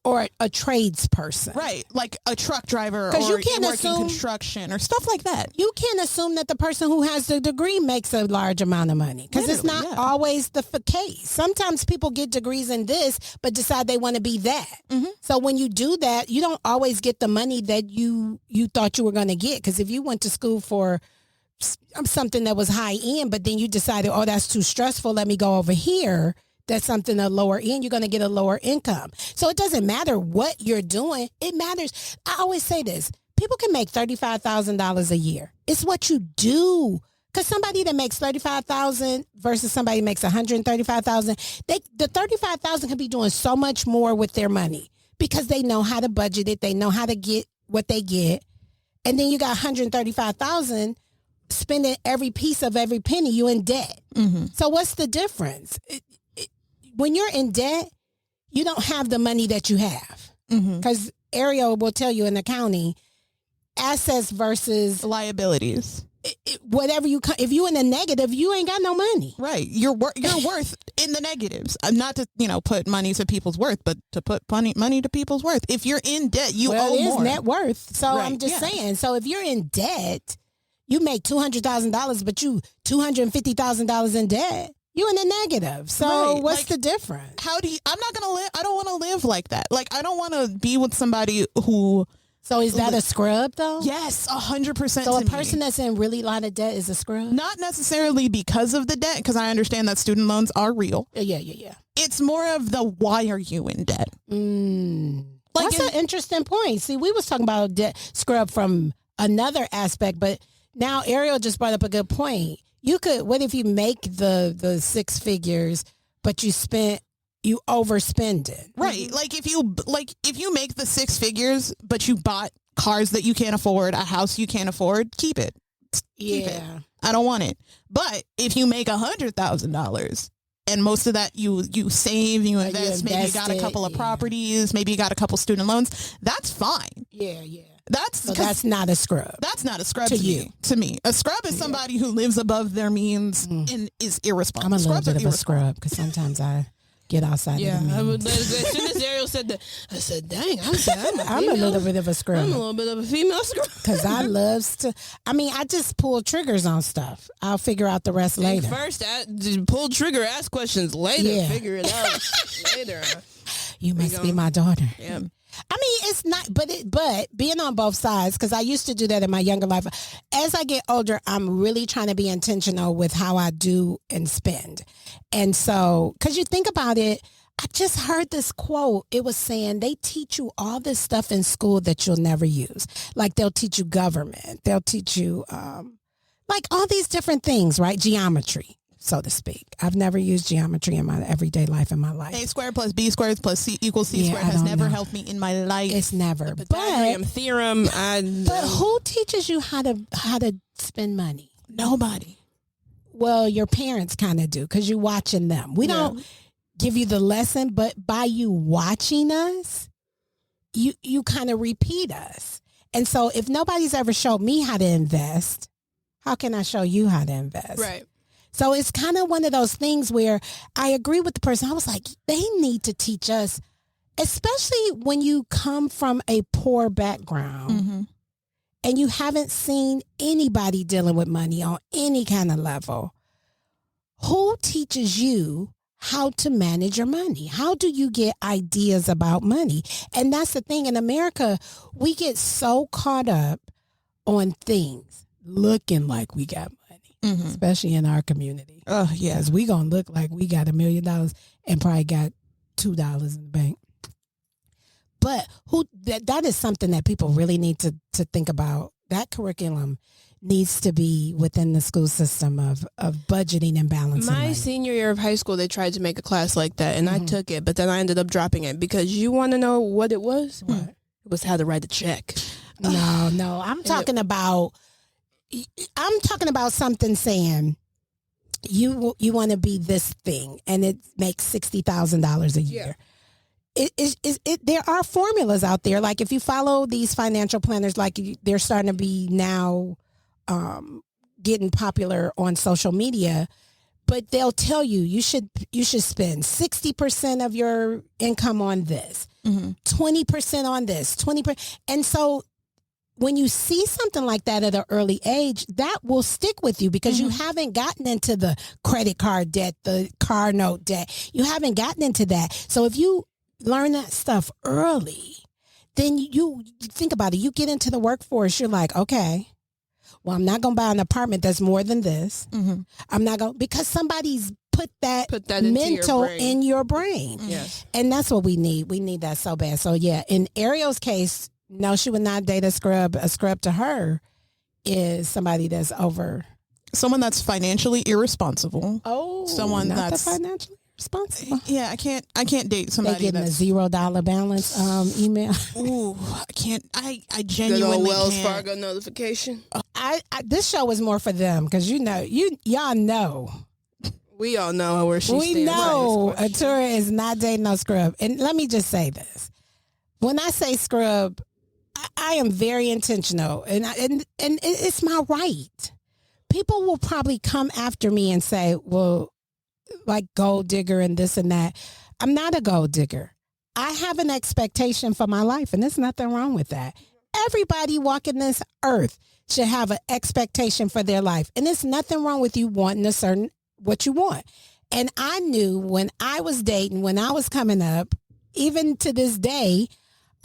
or a tradesperson. Right, like a truck driver or you can't assume construction or stuff like that. You can't assume that the person who has the degree makes a large amount of money, because it's not always the case. Sometimes people get degrees in this but decide they want to be that. Mm-hmm. So when you do that, you don't always get the money that you thought you were going to get, because if you went to school for something that was high end, but then you decided, oh, that's too stressful, let me go over here, that's something a lower end, you're going to get a lower income. So it doesn't matter what you're doing. It matters. I always say this. People can make $35,000 a year. It's what you do. Because somebody that makes $35,000 versus somebody who makes $135,000, the $35,000 can be doing so much more with their money because they know how to budget it. They know how to get what they get. And then you got $135,000 spending every piece of every penny. You in debt. Mm-hmm. So what's the difference? When you're in debt, you don't have the money that you have. Because Ariel will tell you in accounting, assets versus liabilities. Whatever if you in the negative, you ain't got no money. Right. You're worth in the negatives. Not to, put money to people's worth, but to put money to people's worth. If you're in debt, you owe more. It is net worth. So I'm just saying. So if you're in debt, you make $200,000, but you $250,000 in debt. You in the negative. So what's the difference? I don't want to live like that. Like, I don't want to be with somebody who. So is that a scrub though? Yes, 100%. So a person that's in really a lot of debt is a scrub? Not necessarily because of the debt, because I understand that student loans are real. Yeah. It's more of the why are you in debt? That's an interesting point. See, we was talking about debt scrub from another aspect, but now Ariel just brought up a good point. You could, what if you make the six figures, but you overspend it? Right. Like if you make the six figures, but you bought cars that you can't afford, a house you can't afford, keep it. Keep it. I don't want it. But if you make $100,000 and most of that you save, you invest, maybe you got a couple of properties, maybe you got a couple student loans, that's fine. Yeah. That's not a scrub. That's not a scrub to me. A scrub is somebody who lives above their means and is irresponsible. I'm a little bit of a scrub because sometimes I get outside Yeah, of the means. as soon as Ariel said that, I said, "Dang, I'm a little bit of a scrub. I'm a little bit of a female scrub." Because I I just pull triggers on stuff. I'll figure out the rest later. First, pull trigger, ask questions later. Yeah. Figure it out later. You must be my daughter. Yeah. I mean, it's not, but being on both sides, because I used to do that in my younger life. As I get older, I'm really trying to be intentional with how I do and spend. And so, because you think about it, I just heard this quote. It was saying they teach you all this stuff in school that you'll never use. Like they'll teach you government. They'll teach you like all these different things, right? Geometry, so to speak. I've never used geometry in my everyday life in my life. A squared plus B squared plus C equals C squared has never helped me in my life. It's never. The Pythagorean theorem. But who teaches you how to spend money? Nobody. Well, your parents kind of do because you're watching them. We don't give you the lesson, but by you watching us, you kind of repeat us. And so if nobody's ever showed me how to invest, how can I show you how to invest? Right. So it's kind of one of those things where I agree with the person. I was like, they need to teach us, especially when you come from a poor background and you haven't seen anybody dealing with money on any kind of level. Who teaches you how to manage your money? How do you get ideas about money? And that's the thing. In America, we get so caught up on things looking like we got money, especially in our community. Oh, yeah. Because we going to look like we got $1 million and probably got $2 in the bank. But that is something that people really need to think about. That curriculum needs to be within the school system of budgeting and balancing. My senior year of high school, they tried to make a class like that, and I took it, but then I ended up dropping it because you want to know what it was? What? It was how to write a check. No. I'm talking about something saying you want to be this thing, and it makes $60,000 a year. There are formulas out there. Like if you follow these financial planners, like they're starting to be now getting popular on social media, but they'll tell you should spend 60% of your income on this, 20% on this, 20%. And so when you see something like that at an early age, that will stick with you because you haven't gotten into the credit card debt, the car note debt. You haven't gotten into that. So if you learn that stuff early, then you think about it. You get into the workforce, you're like, okay, well, I'm not going to buy an apartment that's more than this. I'm not going, because somebody's put that mental in your brain. Yes. And that's what we need. We need that so bad. So yeah, in Ariel's case, no, she would not date a scrub. A scrub to her is somebody that's over. Someone that's financially irresponsible. Oh, someone not that's financially responsible. Yeah, I can't date somebody They getting that's a $0 balance email. Ooh, I can't. I Good genuinely old Wells can't. Fargo notification. I this show is more for them because y'all know. We all know where she We stands. know Turra is not dating no scrub. And let me just say this. When I say scrub, I am very intentional, and it's my right. People will probably come after me and say, well, like gold digger and this and that. I'm not a gold digger. I have an expectation for my life, and there's nothing wrong with that. Everybody walking this earth should have an expectation for their life, and there's nothing wrong with you wanting what you want. And I knew when I was dating, when I was coming up, even to this day,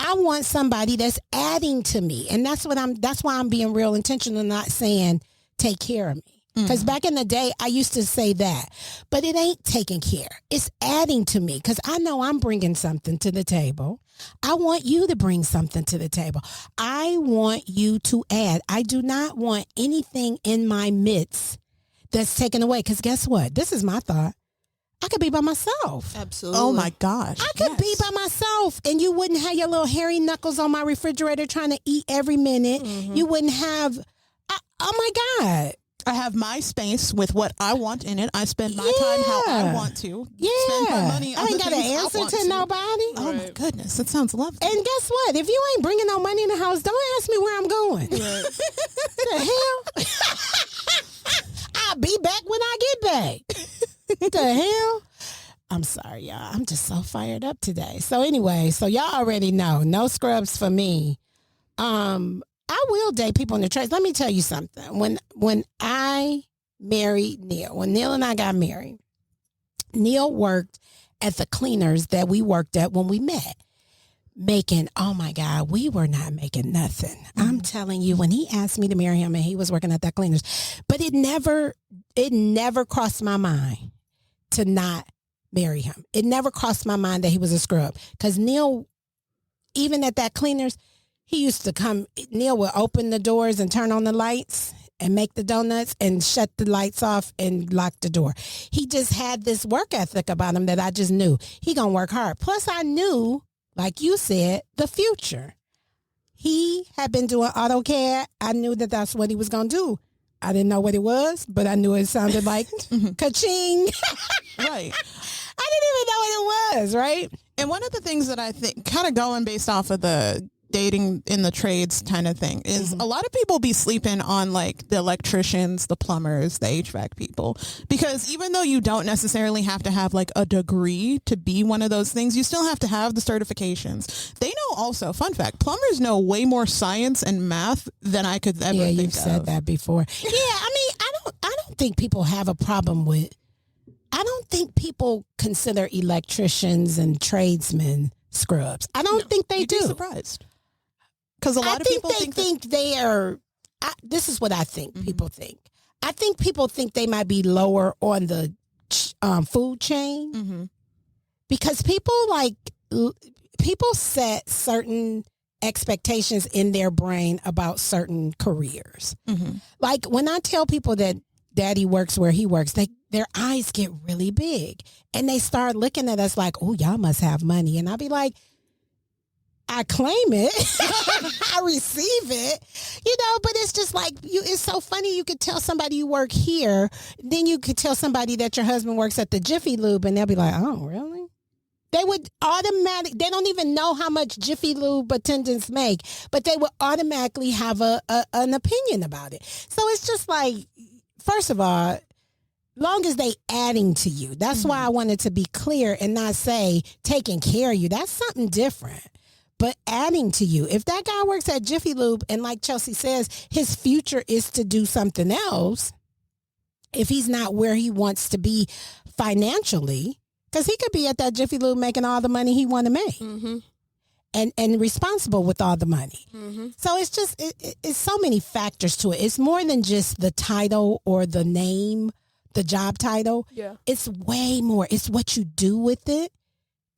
I want somebody that's adding to me. And that's why I'm being real intentional, not saying take care of me. Because back in the day, I used to say that. But it ain't taking care. It's adding to me because I know I'm bringing something to the table. I want you to bring something to the table. I want you to add. I do not want anything in my midst that's taken away. Because guess what? This is my thought. I could be by myself. Absolutely. Oh my gosh. I could be by myself, and you wouldn't have your little hairy knuckles on my refrigerator trying to eat every minute. You wouldn't have, oh my God. I have my space with what I want in it. I spend my time how I want to. Yeah. Spend my money on I ain't got to answer to nobody. Oh my goodness. That sounds lovely. And guess what? If you ain't bringing no money in the house, don't ask me where I'm going. The hell? I'll be back when I get back. The hell? I'm sorry, y'all. I'm just so fired up today. So anyway, so y'all already know, no scrubs for me. I will date people in the trades. Let me tell you something. When I married Neil, when Neil and I got married, Neil worked at the cleaners that we worked at when we met. Making, oh my God, we were not making nothing. Mm-hmm. I'm telling you, when he asked me to marry him and he was working at that cleaners, but it never crossed my mind to not marry him. It never crossed my mind that he was a scrub. Because Neil, even at that cleaners, he used to come, Neil would open the doors and turn on the lights and make the donuts and shut the lights off and lock the door. He just had this work ethic about him that I just knew. He gonna work hard. Plus I knew, like you said, the future. He had been doing AutoCAD. I knew that that's what he was going to do. I didn't know what it was, but I knew it sounded like ka-ching. Right. I didn't even know what it was, right? And one of the things that I think, kind of going based off of the dating in the trades kind of thing, is a lot of people be sleeping on like the electricians, the plumbers, the HVAC people, because even though you don't necessarily have to have like a degree to be one of those things, you still have to have the certifications. They know also, fun fact, plumbers know way more science and math than I could ever think of. Yeah, you've said that before. Yeah, I mean, I don't think people have a problem with, I don't think people consider electricians and tradesmen scrubs. I don't think they do. You'd be surprised. Because a lot of people think they are. This is what I think people think. I think people think they might be lower on the food chain because people set certain expectations in their brain about certain careers. Like when I tell people that Daddy works where he works, their eyes get really big and they start looking at us like, "Oh, y'all must have money," and I'll be like, I claim it. I receive it, but it's just like it's so funny. You could tell somebody you work here. Then you could tell somebody that your husband works at the Jiffy Lube and they'll be like, oh, really? They would they don't even know how much Jiffy Lube attendants make, but they would automatically have an opinion about it. So it's just like, first of all, long as they adding to you. That's why I wanted to be clear and not say taking care of you. That's something different. But adding to you, if that guy works at Jiffy Lube and like Chelsi says, his future is to do something else, if he's not where he wants to be financially, because he could be at that Jiffy Lube making all the money he want to make and responsible with all the money. So it's just, it's so many factors to it. It's more than just the title or the name, the job title. Yeah. It's way more. It's what you do with it.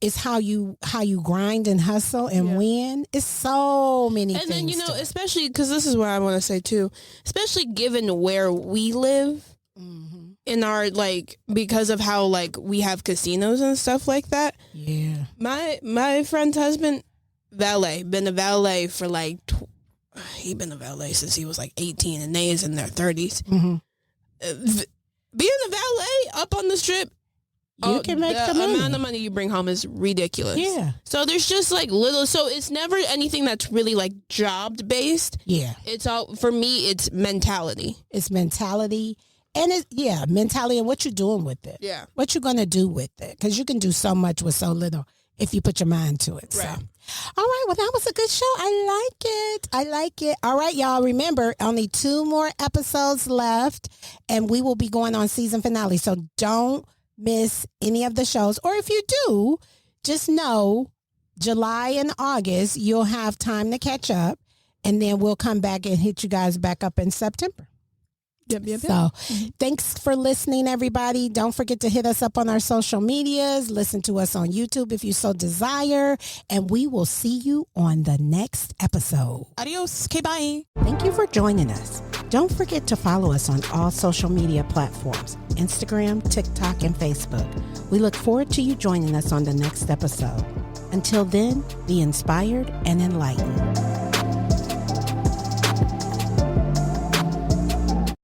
It's how you grind and hustle and win. It's so many things. And then, especially because this is what I want to say too, especially given where we live in our, because of how, we have casinos and stuff like that. Yeah. My friend's husband, valet, been a valet for he been a valet since he was 18 and they is in their 30s. Being a valet up on the strip, you can make the money. The amount of money you bring home is ridiculous. Yeah. So there's just little. So it's never anything that's really job based. Yeah. It's all, for me, it's mentality. It's mentality. And mentality and what you're doing with it. Yeah. What you're going to do with it. Because you can do so much with so little if you put your mind to it. Right. So. All right. Well, that was a good show. I like it. All right, y'all. Remember, only 2 more episodes left. And we will be going on season finale. So don't miss any of the shows, or if you do, just know July and August you'll have time to catch up, and then we'll come back and hit you guys back up in September. Yep. So thanks for listening, everybody. Don't forget to hit us up on our social medias. Listen to us on YouTube if you so desire, and we will see you on the next episode. Adios. Okay, bye. Thank you for joining us. Don't forget to follow us on all social media platforms, Instagram, TikTok, and Facebook. We look forward to you joining us on the next episode. Until then, be inspired and enlightened.